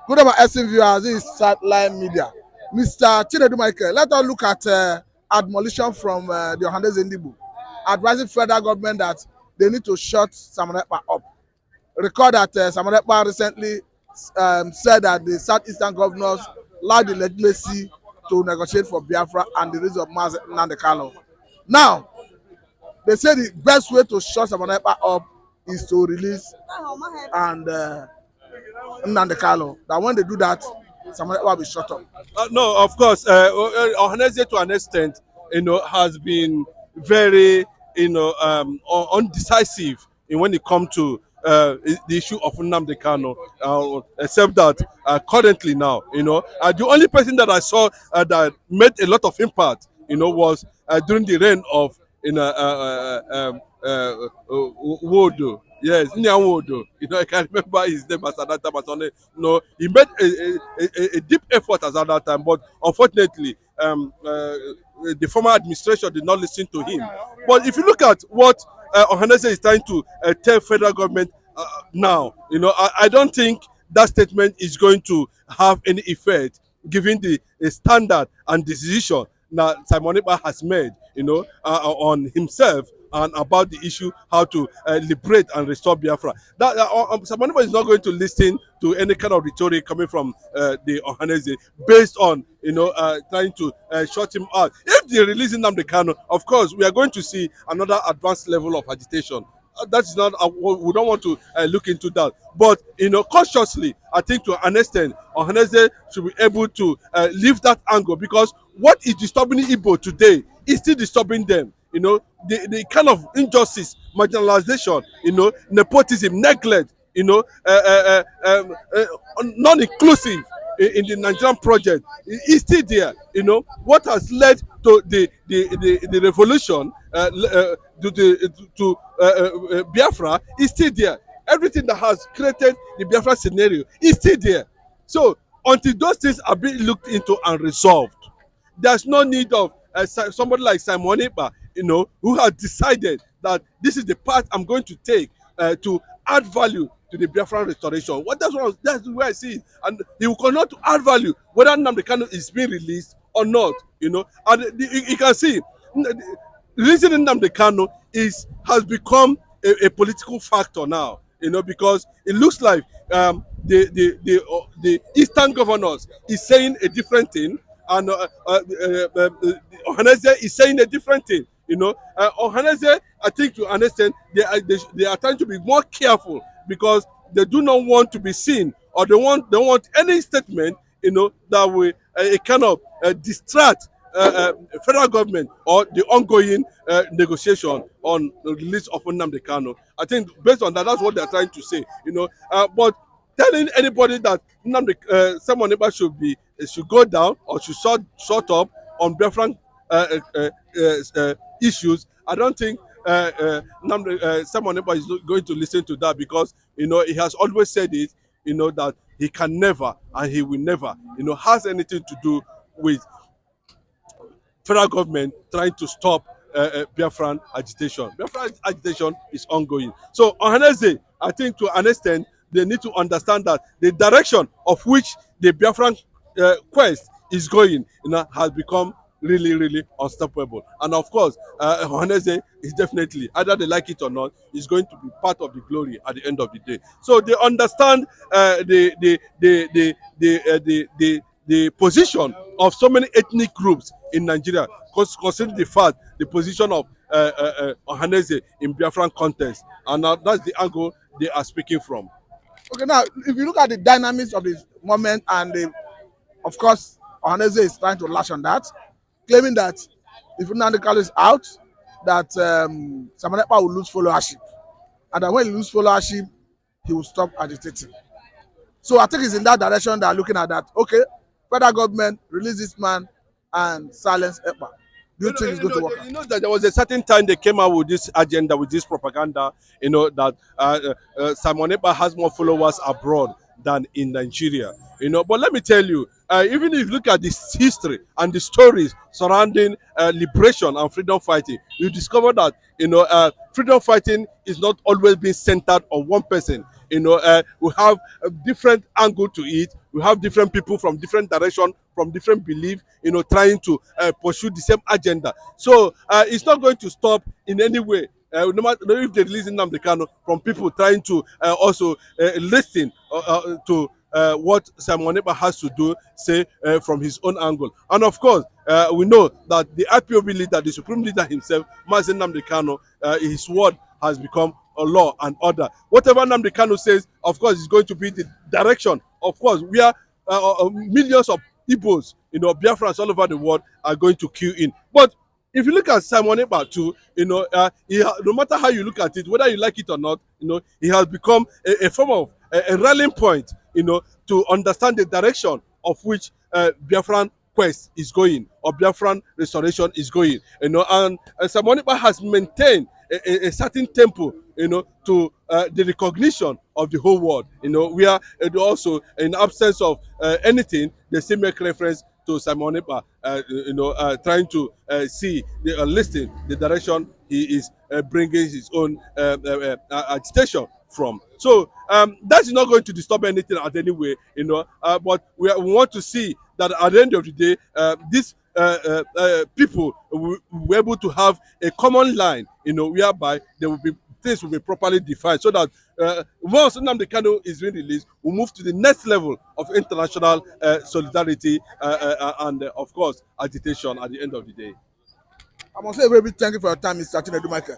Good about SC viewers, this is Sideline Media. Mr. Chinedu Michael, let us look at admonition from the OHANAEZE Ndigbo, advising federal government that they need to shut Simon Ekpa up. Recall that Simon Ekpa recently said that the southeastern governors lack the legitimacy to negotiate for Biafra and the release of Nnamdi Kanu. Now, they say the best way to shut Simon Ekpa up is to release and Nnamdi Kanu. That when they do that, Simon Ekpa will be shut up. No, of course, Ohaneze to an extent, has been very, undecisive in when it comes to the issue of Nnamdi Kanu, except that currently now, the only person that I saw that made a lot of impact, was during the reign of, Wodo. Yes, Nyawodo. I can remember his name as at that time. He made a deep effort as at that time, but unfortunately, the former administration did not listen to him. But if you look at what Ohaneze is trying to tell federal government now, I don't think that statement is going to have any effect, given the standard and decision that Simon Ekpa has made, on himself and about the issue how to liberate and restore Biafra. That Simon Ekpa is not going to listen to any kind of rhetoric coming from the Ohaneze based on trying to shut him out. If they release Nnamdi Kanu, of course, we are going to see another advanced level of agitation. That is not we don't want to look into that, but cautiously, I think to an extent Ohaneze should be able to leave that angle, because what is disturbing Igbo today is still disturbing them. The kind of injustice, marginalization, nepotism, neglect, non-inclusive in the Nigerian project is still there. What has led to the revolution to Biafra is still there. Everything that has created the Biafra scenario is still there. So until those things are being looked into and resolved, there's no need of somebody like Simon Ekpa, who has decided that this is the path I'm going to take to add value to the Biafran restoration. That's where I see it. And he will continue to add value whether Nnamdi Kanu is being released or not. And you can see releasing Nnamdi Kanu has become a political factor now. Because it looks like the eastern governors is saying a different thing, and Ohaneze is saying a different thing. Ohaneze, I think to understand, they are trying to be more careful, because they do not want to be seen, or they want any statement that will kind of distract federal government or the ongoing negotiation on the release of Nnamdi Kanu. I think based on that, that's what they're trying to say. But telling anybody that Simon Ekpa should go down or should shut up on Biafran issues, I don't think Simon Ekpa is going to listen to that, because he has always said it, that he can never and he will never has anything to do with federal government trying to stop Biafran agitation. Biafran agitation is ongoing. So Ohaneze, I think to an extent, they need to understand that the direction of which the Biafran quest is going, has become really, really unstoppable. And of course, Ohaneze is definitely, either they like it or not, is going to be part of the glory at the end of the day. So they understand the position of so many ethnic groups in Nigeria, considering the fact the position of Ohaneze in Biafran context, and that's the angle they are speaking from. Okay, now if you look at the dynamics of this moment, and of course Ohaneze is trying to lash on that, claiming that if Nnamdi Kanu is out, that Simon Ekpa will lose followership, and that when he loses followership, he will stop agitating. So I think it's in that direction they are looking at that. Okay, federal government release this man and silence Ekpa. Do you think it's going to work? You know that there was a certain time they came out with this agenda, with this propaganda, that Simon Ekpa has more followers abroad than in Nigeria. But let me tell you, even if you look at this history and the stories surrounding liberation and freedom fighting, you discover that freedom fighting is not always being centered on one person. we have a different angle to it. We have different people from different direction, from different belief, trying to pursue the same agenda. So it's not going to stop in any way. No matter if they release Nnamdi Kanu, from people trying to also listen to what Simon Ekpa has to do, say, from his own angle. And of course, we know that the IPOB leader, the supreme leader himself, Mazi Nnamdi Kanu, his word has become a law and order. Whatever Nnamdi Kanu says, of course, is going to be the direction. Of course, we are millions of Igbos, Biafrans all over the world are going to queue in. But if you look at Simon Ekpa too, no matter how you look at it, whether you like it or not, he has become a form of a rallying point, to understand the direction of which Biafran quest is going, or Biafran restoration is going, and Simon Ekpa has maintained a certain tempo, to the recognition of the whole world. We are also, in absence of anything, they still make reference to Simon Ekpa, trying to see, listen, the direction he is bringing his own agitation from. So that is not going to disturb anything at any way, but we want to see that at the end of the day, these people will be able to have a common line, whereby there will be things will be properly defined, so that once Nnamdi Kanu is being released, we'll move to the next level of international solidarity and, of course, agitation at the end of the day. I must say a very big thank you for your time, Mr. Chinedu Michael.